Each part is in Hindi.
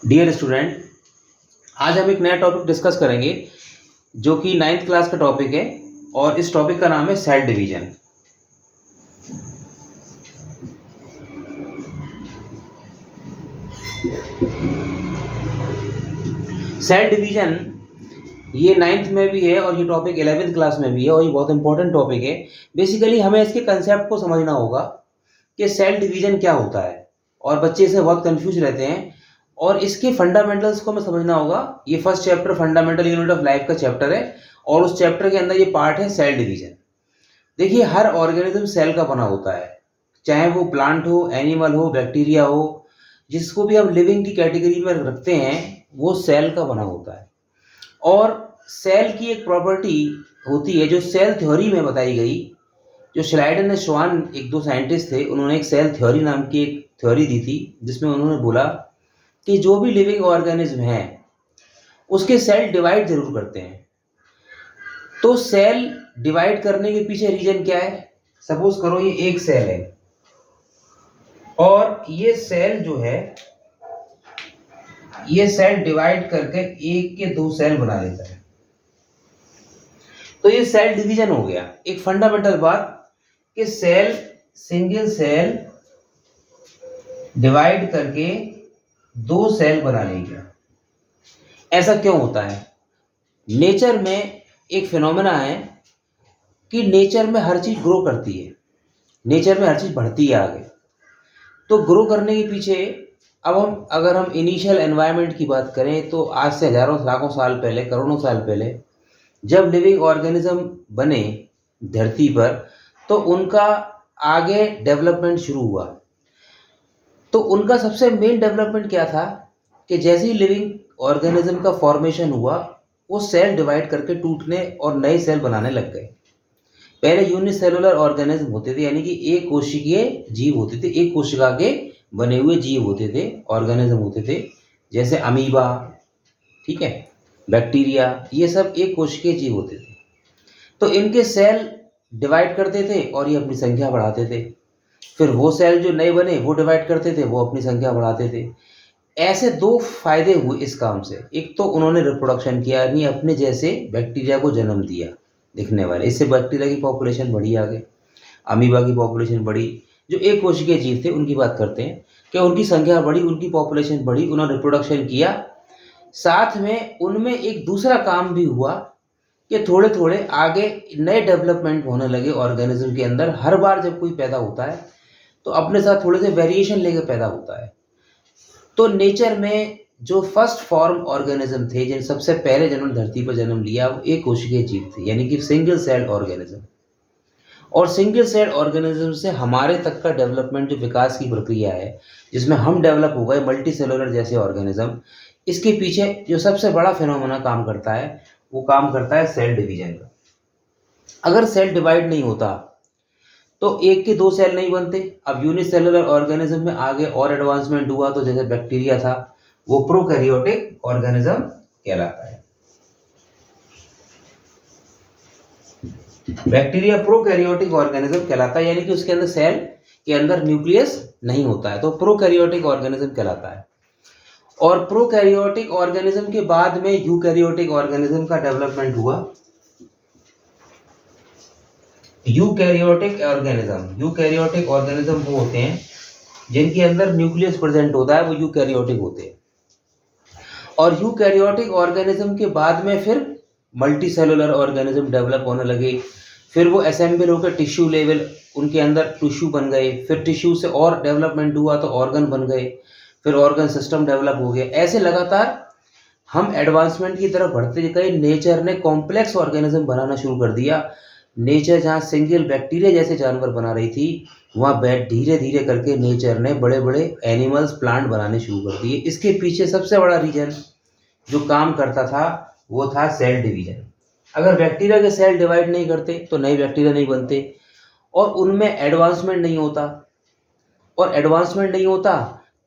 डियर स्टूडेंट, आज हम एक नया टॉपिक डिस्कस करेंगे जो कि 9th क्लास का टॉपिक है और इस टॉपिक का नाम है सेल डिवीजन। सेल डिवीजन ये 9th में भी है और ये टॉपिक 11th क्लास में भी है और ये बहुत इंपॉर्टेंट टॉपिक है। बेसिकली हमें इसके कंसेप्ट को समझना होगा कि सेल डिवीजन क्या होता है और बच्चे इससे बहुत कंफ्यूज रहते हैं और इसके फंडामेंटल्स को हमें समझना होगा। ये first chapter fundamental unit of life का चैप्टर है और उस चैप्टर के अंदर ये पार्ट है सेल डिवीजन। देखिए, हर ऑर्गेनिज्म सेल का बना होता है, चाहे वो प्लांट हो, एनिमल हो, बैक्टीरिया हो, जिसको भी हम लिविंग की कैटेगरी में रखते हैं वो सेल का बना होता है। और सेल की एक प्रॉपर्टी होती है जो सेल थ्योरी में बताई गई, जो श्लाइडन एंड श्वान एक दो साइंटिस्ट थे, उन्होंने एक सेल थ्योरी नाम की एक थ्योरी दी थी जिसमें उन्होंने बोला कि जो भी लिविंग ऑर्गेनिज्म है उसके सेल डिवाइड जरूर करते हैं। तो सेल डिवाइड करने के पीछे रीजन क्या है? सपोज करो ये एक सेल है और ये सेल जो है ये सेल डिवाइड करके एक के दो सेल बना लेता है, तो ये सेल डिवीजन हो गया। एक फंडामेंटल बात कि सेल सिंगल सेल डिवाइड करके दो सेल बना लेगा। ऐसा क्यों होता है? नेचर में एक फिनोमेना है कि नेचर में हर चीज ग्रो करती है, नेचर में हर चीज बढ़ती है आगे। तो ग्रो करने के पीछे अब अगर हम इनिशियल एनवायरनमेंट की बात करें तो आज से हजारों लाखों साल पहले, करोड़ों साल पहले जब लिविंग ऑर्गेनिज्म बने धरती पर तो उनका आगे डेवलपमेंट शुरू हुआ। तो उनका सबसे मेन डेवलपमेंट क्या था कि जैसे ही लिविंग ऑर्गेनिज्म का फॉर्मेशन हुआ वो सेल डिवाइड करके टूटने और नए सेल बनाने लग गए। पहले यूनिसेलुलर ऑर्गेनिज्म होते थे, यानी कि एक कोशिकीय जीव होते थे, एक कोशिका के बने हुए जीव होते थे, ऑर्गेनिज्म होते थे, जैसे अमीबा, ठीक है, बैक्टीरिया, ये सब एक कोशिकीय जीव होते थे। तो इनके सेल डिवाइड करते थे और ये अपनी संख्या बढ़ाते थे। फिर वो सेल जो नए बने वो डिवाइड करते थे, वो अपनी संख्या बढ़ाते थे। ऐसे दो फायदे हुए इस काम से। एक तो उन्होंने रिप्रोडक्शन किया, यानी अपने जैसे बैक्टीरिया को जन्म दिया दिखने वाले, इससे बैक्टीरिया की पॉपुलेशन बढ़ी आगे, अमीबा की पॉपुलेशन बढ़ी। जो एक कोशिकीय जीव थे उनकी बात करते हैं कि उनकी संख्या बढ़ी, उनकी पॉपुलेशन बढ़ी, उन्होंने रिप्रोडक्शन किया। साथ में उनमें एक दूसरा काम भी हुआ कि थोड़े थोड़े आगे नए डेवलपमेंट होने लगे ऑर्गेनिज्म के अंदर। हर बार जब कोई पैदा होता है तो अपने साथ थोड़े से वेरिएशन लेके पैदा होता है। तो नेचर में जो फर्स्ट फॉर्म ऑर्गेनिज्म थे, जिन सबसे पहले जिन्होंने धरती पर जन्म लिया, वो एक कोशिकीय जीव थे, यानी कि सिंगल सेल ऑर्गेनिज्म। और सिंगल सेल ऑर्गेनिज्म से हमारे तक का डेवलपमेंट, जो विकास की प्रक्रिया है जिसमें हम डेवलप हो गए मल्टी सेलुलर जैसे ऑर्गेनिज्म, इसके पीछे जो सबसे बड़ा फिनोमेना काम करता है वो काम करता है सेल डिवीजन का। अगर सेल डिवाइड नहीं होता तो एक के दो सेल नहीं बनते। अब यूनिसेलुलर ऑर्गेनिज्म में आगे और एडवांसमेंट हुआ, तो जैसे बैक्टीरिया था वो प्रोकैरियोटिक ऑर्गेनिज्म कहलाता है। बैक्टीरिया प्रोकैरियोटिक ऑर्गेनिज्म कहलाता है, यानी कि उसके अंदर सेल के अंदर न्यूक्लियस नहीं होता है, तो प्रोकैरियोटिक ऑर्गेनिज्म कहलाता है। और प्रोकैरियोटिक ऑर्गेनिज्म के बाद में यूकैरियोटिक ऑर्गेनिज्म का डेवलपमेंट हुआ। यूकैरियोटिक ऑर्गेनिज्म वो होते हैं जिनके अंदर न्यूक्लियस प्रेजेंट होता है, वो यूकैरियोटिक होते हैं। और यूकैरियोटिक ऑर्गेनिज्म के बाद में फिर मल्टी सेलुलर ऑर्गेनिज्म डेवलप होने लगे। फिर वो असेंबल होकर टिश्यू लेवल, उनके अंदर टिश्यू बन गए। फिर टिश्यू से और डेवलपमेंट हुआ तो ऑर्गन बन गए, फिर ऑर्गन सिस्टम डेवलप हो गया। ऐसे लगातार हम एडवांसमेंट की तरफ बढ़ते गए। नेचर ने कॉम्प्लेक्स ऑर्गेनिज्म बनाना शुरू कर दिया। नेचर जहाँ सिंगल बैक्टीरिया जैसे जानवर बना रही थी, वहाँ धीरे धीरे करके नेचर ने बड़े बड़े एनिमल्स, प्लांट बनाने शुरू कर दिए। इसके पीछे सबसे बड़ा रीजन जो काम करता था वो था सेल डिवीजन। अगर बैक्टीरिया के सेल डिवाइड नहीं करते तो नए बैक्टीरिया नहीं बनते और उनमें एडवांसमेंट नहीं होता, और एडवांसमेंट नहीं होता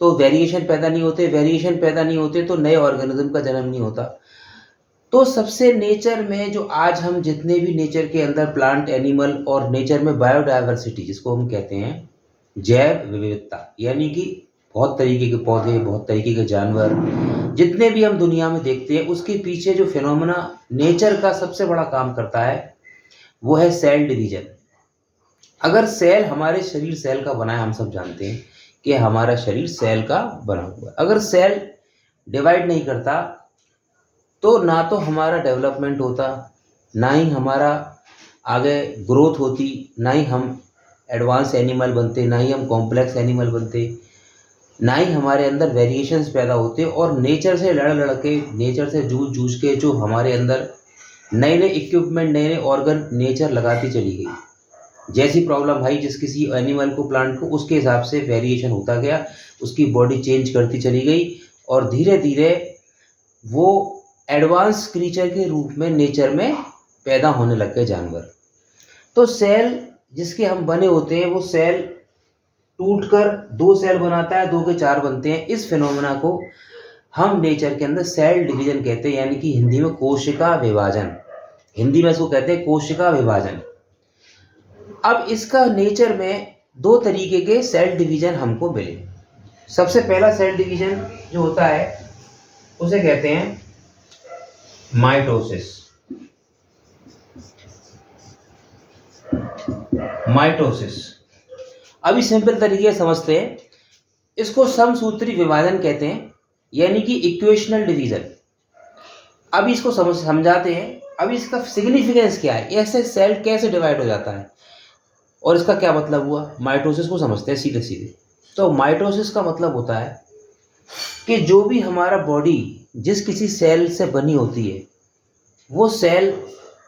तो वेरिएशन पैदा नहीं होते, वेरिएशन पैदा नहीं होते तो नए ऑर्गेनिज्म का जन्म नहीं होता। तो सबसे नेचर में जो आज हम जितने भी नेचर के अंदर प्लांट, एनिमल और नेचर में बायोडायवर्सिटी जिसको हम कहते हैं जैव विविधता, यानी कि बहुत तरीके के पौधे, बहुत तरीके के जानवर, जितने भी हम दुनिया में देखते हैं, उसके पीछे जो फिनोमेना नेचर का सबसे बड़ा काम करता है, वो है सेल डिवीजन। अगर सेल हमारे शरीर सेल का बना है, हम सब जानते हैं कि हमारा शरीर सेल का बना हुआ है। अगर सेल डिवाइड नहीं करता तो ना तो हमारा डेवलपमेंट होता, ना ही हमारा आगे ग्रोथ होती, ना ही हम एडवांस एनिमल बनते, ना ही हम कॉम्प्लेक्स एनिमल बनते, ना ही हमारे अंदर वेरिएशंस पैदा होते, और नेचर से लड़ लड़ के, नेचर से जूझ जूझ के जो हमारे अंदर नए नए इक्विपमेंट, नए नए ऑर्गन नेचर लगाती चली गई। जैसी प्रॉब्लम आई जिस किसी एनिमल को, प्लांट को, उसके हिसाब से वेरिएशन होता गया, उसकी बॉडी चेंज करती चली गई, और धीरे धीरे वो एडवांस क्रीचर के रूप में नेचर में पैदा होने लग गए जानवर। तो सेल जिसके हम बने होते हैं, वो सेल टूटकर 2 सेल बनाता है, 2 के 4 बनते हैं। इस फिनोमेना को हम नेचर के अंदर सेल डिवीजन कहते हैं, यानी कि हिंदी में कोशिका विभाजन। हिंदी में इसको कहते हैं कोशिका विभाजन। अब इसका नेचर में 2 तरीके के सेल डिवीजन हमको मिले। सबसे पहला सेल डिवीजन जो होता है उसे कहते हैं माइटोसिस। माइटोसिस अभी सिंपल तरीके से समझते हैं, इसको समसूत्री विभाजन कहते हैं, यानी कि इक्वेशनल डिवीजन। अभी इसको समझाते हैं। अभी इसका सिग्निफिकेंस क्या है, ऐसे सेल कैसे डिवाइड हो जाता है और इसका क्या मतलब हुआ। माइटोसिस को समझते हैं सीधे सीधे। तो माइटोसिस का मतलब होता है कि जो भी हमारा बॉडी जिस किसी सेल से बनी होती है, वो सेल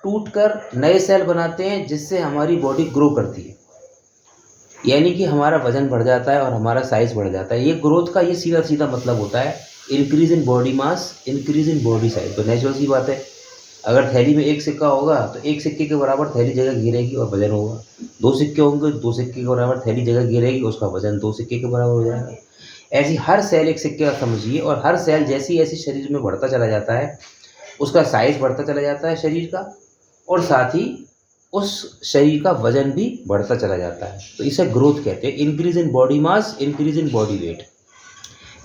टूटकर नए सेल बनाते हैं, जिससे हमारी बॉडी ग्रो करती है, यानी कि हमारा वजन बढ़ जाता है और हमारा साइज बढ़ जाता है। ये ग्रोथ का ये सीधा सीधा मतलब होता है increase in body mass, increase in body size. तो नेचुरल सी बात है, अगर थैली में 1 सिक्का होगा तो 1 सिक्के के बराबर थैली जगह घेरेगी और वजन होगा। 2 सिक्के होंगे, 2 सिक्के के बराबर थैली जगह घेरेगी, उसका वजन 2 सिक्के के बराबर हो जाएगा। ऐसी हर सेल 1 सिक्के का समझिए, और हर सेल जैसी जैसी शरीर में बढ़ता चला जाता है, उसका साइज बढ़ता चला जाता है शरीर का, और साथ ही उस शरीर का वजन भी बढ़ता चला जाता है। तो इसे ग्रोथ कहते हैं, increase in body mass, increase in body weight.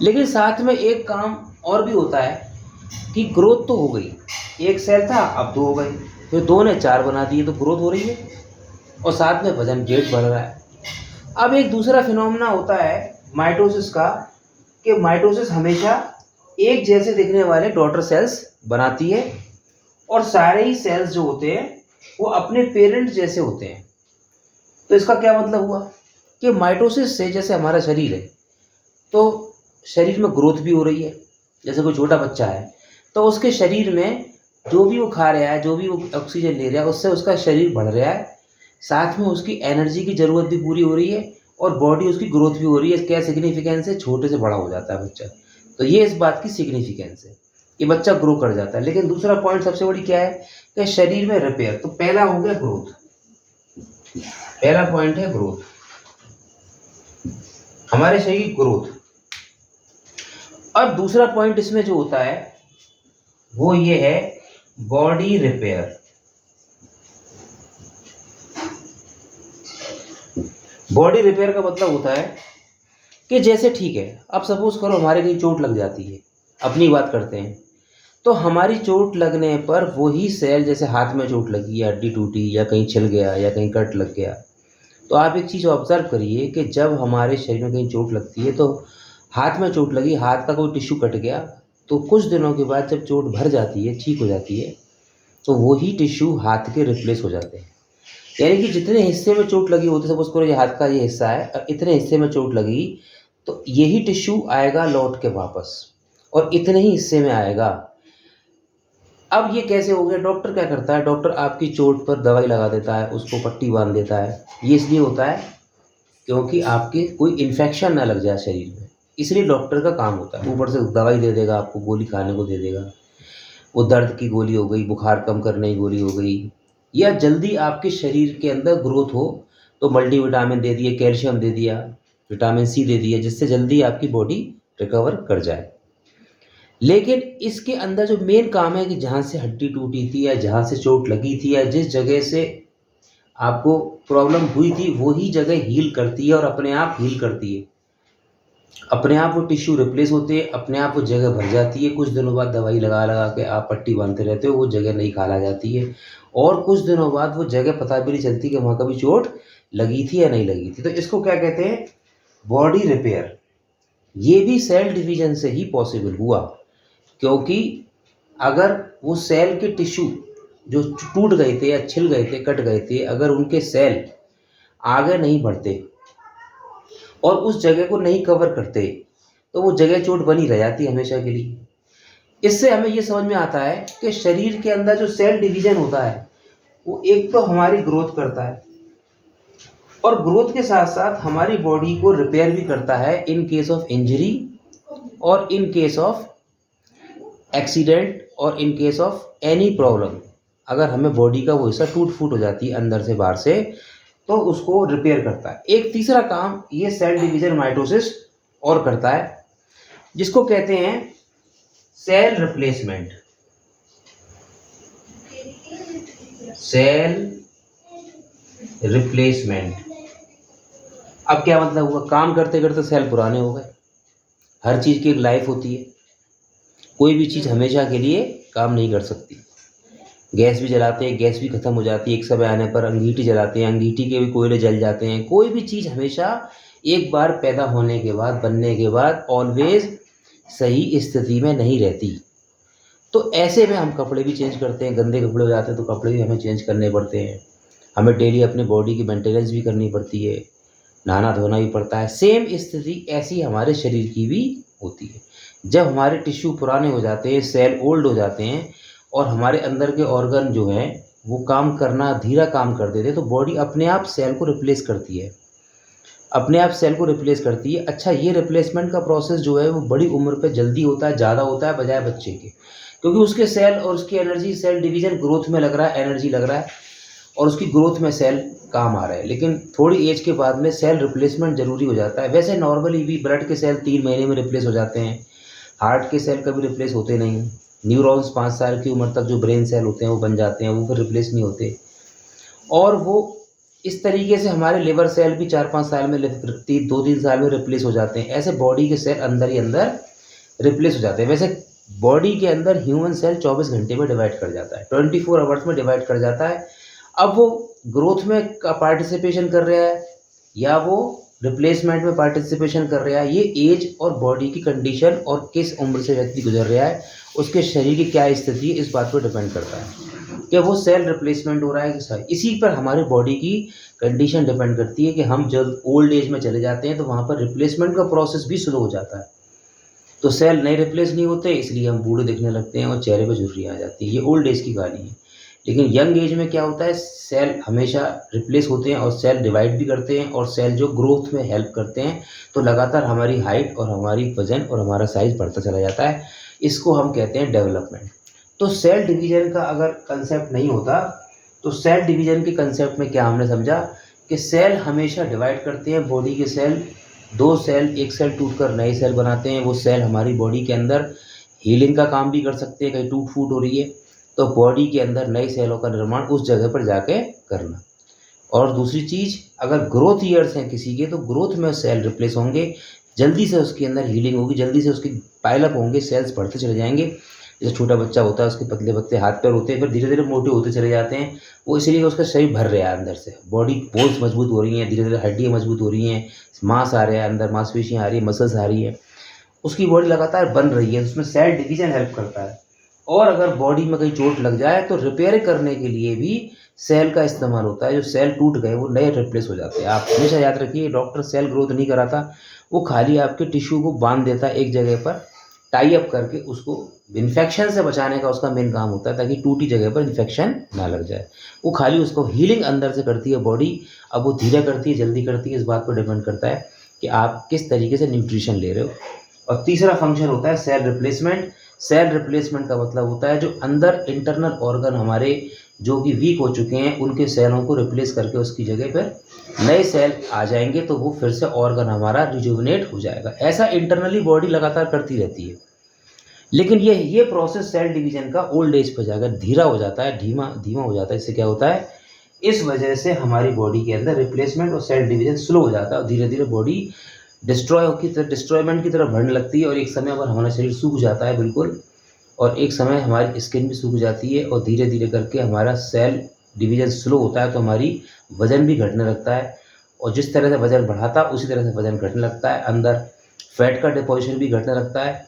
लेकिन साथ में एक काम और भी होता है कि ग्रोथ तो हो गई, 1 सेल था अब 2 हो गए, फिर 2 ने 4 बना दिए, तो ग्रोथ हो रही है, और साथ में वजन वेट बढ़ रहा है। अब एक दूसरा फिनोमेना होता है माइटोसिस का, कि माइटोसिस हमेशा एक जैसे दिखने वाले डॉटर सेल्स बनाती है, और सारे ही सेल्स जो होते हैं वो अपने पेरेंट जैसे होते हैं। तो इसका क्या मतलब हुआ कि माइटोसिस से, जैसे हमारा शरीर है, तो शरीर में ग्रोथ भी हो रही है। जैसे कोई छोटा बच्चा है तो उसके शरीर में जो भी वो खा रहा है, जो भी वो ऑक्सीजन ले रहा है, उससे उसका शरीर बढ़ रहा है, साथ में उसकी एनर्जी की ज़रूरत भी पूरी हो रही है, और बॉडी उसकी ग्रोथ भी हो रही है। क्या सिग्निफिकेंस है, छोटे से बड़ा हो जाता है बच्चा। तो ये इस बात की सिग्निफिकेंस है कि बच्चा ग्रो कर जाता है। लेकिन दूसरा पॉइंट सबसे बड़ी क्या है कि शरीर में रिपेयर। तो पहला हो गया ग्रोथ, पहला पॉइंट है ग्रोथ, हमारे शरीर की ग्रोथ। और दूसरा पॉइंट इसमें जो होता है वो ये है बॉडी रिपेयर। बॉडी रिपेयर का मतलब होता है कि जैसे ठीक है, अब सपोज करो हमारे कहीं चोट लग जाती है, अपनी बात करते हैं, तो हमारी चोट लगने पर वही सेल, जैसे हाथ में चोट लगी या हड्डी टूटी या कहीं छिल गया या कहीं कट लग गया, तो आप एक चीज़ ऑब्जर्व करिए कि जब हमारे शरीर में कहीं चोट लगती है, तो हाथ में चोट लगी, हाथ का कोई टिश्यू कट गया, तो कुछ दिनों के बाद जब चोट भर जाती है, ठीक हो जाती है, तो वही टिश्यू हाथ के रिप्लेस हो जाते हैं। यानी कि जितने हिस्से में चोट लगी होती है, सपोज करो ये हाथ का ये हिस्सा है, और इतने हिस्से में चोट लगी, तो यही टिश्यू आएगा लौट के वापस, और इतने ही हिस्से में आएगा। अब ये कैसे हो गया, डॉक्टर क्या करता है, डॉक्टर आपकी चोट पर दवाई लगा देता है, उसको पट्टी बांध देता है। ये इसलिए होता है क्योंकि आपके कोई इन्फेक्शन ना लग जाए शरीर में, इसलिए डॉक्टर का काम होता है। ऊपर से दवाई दे देगा, आपको गोली खाने को दे देगा, वो दर्द की गोली हो गई, बुखार कम करने की गोली हो गई, या जल्दी आपके शरीर के अंदर ग्रोथ हो तो मल्टीविटामिन दे दिए, कैल्शियम दे दिया, विटामिन सी दे दिया, जिससे जल्दी आपकी बॉडी रिकवर कर जाए। लेकिन इसके अंदर जो मेन काम है कि जहाँ से हड्डी टूटी थी या जहाँ से चोट लगी थी या जिस जगह से आपको प्रॉब्लम हुई थी, वही जगह हील करती है और अपने आप हील करती है। अपने आप वो टिश्यू रिप्लेस होते हैं, अपने आप वो जगह भर जाती है, कुछ दिनों बाद दवाई लगा लगा के आप पट्टी बांधते रहते हो, वो जगह नहीं खाला जाती है और कुछ दिनों बाद वो जगह पता भी नहीं चलती कि वहाँ कभी चोट लगी थी या नहीं लगी थी। तो इसको क्या कहते हैं? Body repair. ये भी सेल डिवीजन से ही पॉसिबल हुआ, क्योंकि अगर वो सेल के टिश्यू जो टूट गए थे या छिल गए थे, कट गए थे, अगर उनके सेल आगे नहीं बढ़ते और उस जगह को नहीं कवर करते, तो वो जगह चोट बनी रह जाती हमेशा के लिए। इससे हमें ये समझ में आता है कि शरीर के अंदर जो सेल डिवीजन होता है, वो एक तो हमारी ग्रोथ करता है और ग्रोथ के साथ साथ हमारी बॉडी को रिपेयर भी करता है इन केस ऑफ इंजरी और इन केस ऑफ एक्सीडेंट और in case of any problem. अगर हमें बॉडी का वो हिस्सा टूट फूट हो जाती है अंदर से बाहर से, तो उसको रिपेयर करता है। एक तीसरा काम ये सेल डिवीजन माइटोसिस और करता है, जिसको कहते हैं सेल रिप्लेसमेंट। Cell replacement. अब क्या मतलब हुआ? काम करते करते सेल पुराने हो गए। हर चीज़ की एक लाइफ होती है, कोई भी चीज़ हमेशा के लिए काम नहीं कर सकती। गैस भी जलाते हैं, गैस भी ख़त्म हो जाती है, एक समय आने पर अंगीठी जलाते हैं, अंगीठी के भी कोयले जल जाते हैं। कोई भी चीज़ हमेशा एक बार पैदा होने के बाद, बनने के बाद ऑलवेज सही स्थिति में नहीं रहती। तो ऐसे में हम कपड़े भी चेंज करते हैं, गंदे कपड़े हो जाते हैं तो कपड़े भी हमें चेंज करने पड़ते हैं। हमें डेली अपनी बॉडी की मेंटेनेंस भी करनी पड़ती है, नहाना धोना भी पड़ता है। सेम स्थिति ऐसी हमारे शरीर की भी होती है। जब हमारे टिश्यू पुराने हो जाते हैं, सेल ओल्ड हो जाते हैं और हमारे अंदर के ऑर्गन जो हैं वो काम करना धीरा काम कर देते हैं, तो बॉडी अपने आप सेल को रिप्लेस करती है, अपने आप सेल को रिप्लेस करती है। अच्छा, ये रिप्लेसमेंट का प्रोसेस जो है वो बड़ी उम्र पे जल्दी होता है, ज़्यादा होता है बजाय बच्चे के, क्योंकि उसके सेल और उसकी एनर्जी, सेल डिवीजन ग्रोथ में लग रहा है, एनर्जी लग रहा है और उसकी ग्रोथ में सेल काम आ रहा है। लेकिन थोड़ी एज के बाद में सेल रिप्लेसमेंट ज़रूरी हो जाता है। वैसे नॉर्मली भी ब्लड के सेल 3 महीने में रिप्लेस हो जाते हैं, हार्ट के सेल कभी रिप्लेस होते नहीं। न्यूरॉन्स 5 साल की उम्र तक जो ब्रेन सेल होते हैं वो बन जाते हैं, वो फिर रिप्लेस नहीं होते। और वो इस तरीके से हमारे लिवर सेल भी 4-5 साल में 2-3 साल में रिप्लेस हो जाते हैं। ऐसे बॉडी के सेल अंदर ही अंदर रिप्लेस हो जाते हैं। वैसे बॉडी के अंदर ह्यूमन सेल 24 घंटे में डिवाइड कर जाता है, 24 आवर्स में डिवाइड कर जाता है। अब वो ग्रोथ में पार्टिसिपेशन कर रहा है या वो रिप्लेसमेंट में पार्टिसिपेशन कर रहा है, ये एज और बॉडी की कंडीशन और किस उम्र से व्यक्ति गुजर रहा है, उसके शरीर की क्या स्थिति है, इस बात पर डिपेंड करता है कि वो सेल रिप्लेसमेंट हो रहा है कि सही। इसी पर हमारे बॉडी की कंडीशन डिपेंड करती है कि हम जब ओल्ड एज में चले जाते हैं तो वहाँ पर रिप्लेसमेंट का प्रोसेस भी स्लो हो जाता है। तो सेल नए रिप्लेस नहीं होते, इसलिए हम बूढ़े दिखने लगते हैं और चेहरे पर झुर्रियाँ आ जाती है। ये ओल्ड एज की कहानी है। लेकिन यंग एज में क्या होता है, सेल हमेशा रिप्लेस होते हैं और सेल डिवाइड भी करते हैं और सेल जो ग्रोथ में हेल्प करते हैं, तो लगातार हमारी हाइट और हमारी वजन और हमारा साइज बढ़ता चला जाता है। इसको हम कहते हैं डेवलपमेंट। तो सेल डिवीजन का अगर कंसेप्ट नहीं होता, तो सेल डिवीजन के कंसेप्ट में क्या हमने समझा कि सेल हमेशा डिवाइड करते हैं। बॉडी के सेल, 2 सेल, एक सेल टूटकर नए सेल बनाते हैं। वो सेल हमारी बॉडी के अंदर हीलिंग का काम भी कर सकते हैं। कहीं टूट फूट हो रही है तो बॉडी के अंदर नए सेलों का निर्माण उस जगह पर जाके करना। और दूसरी चीज़, अगर ग्रोथ ईयर्स हैं किसी के, तो ग्रोथ में सेल रिप्लेस होंगे, जल्दी से उसके अंदर हीलिंग होगी, जल्दी से उसके पाइलअप होंगे, सेल्स बढ़ते चले जाएंगे। जैसे छोटा बच्चा होता है, उसके पतले पतले हाथ पैर होते हैं, फिर धीरे धीरे मोटे होते चले जाते हैं। वो इसलिए उसका शरीर भर रहा है अंदर से, बॉडी बोन्स मजबूत हो रही हैं, धीरे धीरे हड्डियाँ मजबूत हो रही हैं, मांस आ रहा है अंदर, मांसपेशियाँ आ रही है, मसल्स आ रही है, उसकी बॉडी लगातार बन रही है। उसमें सेल डिवीजन हेल्प करता है। और अगर बॉडी में कहीं चोट लग जाए तो रिपेयर करने के लिए भी सेल का इस्तेमाल होता है। जो सेल टूट गए वो नए रिप्लेस हो जाते हैं। आप हमेशा याद रखिए, डॉक्टर सेल ग्रोथ नहीं कराता, वो खाली आपके टिश्यू को बांध देता है एक जगह पर, टाई अप करके उसको इन्फेक्शन से बचाने का उसका मेन काम होता है, ताकि टूटी जगह पर इन्फेक्शन ना लग जाए। वो खाली उसको हीलिंग अंदर से करती है बॉडी। अब वो धीरे करती है, जल्दी करती है, इस बात पर डिपेंड करता है कि आप किस तरीके से न्यूट्रिशन ले रहे हो। और तीसरा फंक्शन होता है सेल रिप्लेसमेंट। सेल रिप्लेसमेंट का मतलब होता है जो अंदर इंटरनल ऑर्गन हमारे जो कि वीक हो चुके हैं, उनके सेलों को रिप्लेस करके उसकी जगह पर नए सेल आ जाएंगे, तो वो फिर से ऑर्गन हमारा रिजुविनेट हो जाएगा। ऐसा इंटरनली बॉडी लगातार करती रहती है। लेकिन ये प्रोसेस सेल डिवीजन का ओल्ड एज पर जाकर धीरा हो जाता है, धीमा हो जाता है। इससे क्या होता है, इस वजह से हमारी बॉडी के अंदर रिप्लेसमेंट और सेल डिवीजन स्लो हो जाता है और धीरे धीरे बॉडी डिस्ट्रॉयमेंट की तरफ बढ़ने लगती है और एक समय पर हमारा शरीर सूख जाता है बिल्कुल, और एक समय हमारी स्किन भी सूख जाती है और धीरे धीरे करके हमारा सेल डिवीजन स्लो होता है, तो हमारी वज़न भी घटने लगता है और जिस तरह से वज़न बढ़ा था उसी तरह से वज़न घटने लगता है, अंदर फैट का डिपॉज़िशन भी घटने लगता है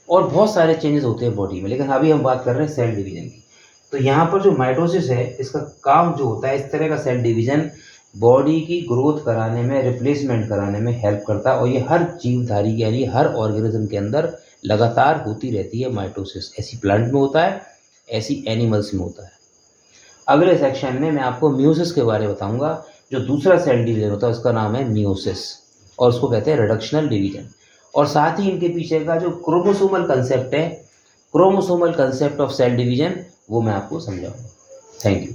और बहुत सारे चेंजेस होते हैं बॉडी में। लेकिन अभी हम बात कर रहे हैं सेल डिवीजन की। तो यहाँ पर जो माइटोसिस है, इसका काम जो होता है, इस तरह का सेल डिवीजन बॉडी की ग्रोथ कराने में, रिप्लेसमेंट कराने में हेल्प करता है और ये हर जीवधारी यानी हर ऑर्गेनिज्म के अंदर लगातार होती रहती है माइटोसिस। ऐसी प्लांट में होता है, ऐसी एनिमल्स में होता है। अगले सेक्शन में मैं आपको मियोसिस के बारे में बताऊंगा। जो दूसरा सेल डिवीजन होता है उसका नाम है मियोसिस और उसको कहते हैं रिडक्शनल डिवीजन। और साथ ही इनके पीछे का जो क्रोमोसोमल कंसेप्ट है, chromosomal concept of cell division, वो मैं आपको समझाऊंगा। Thank you.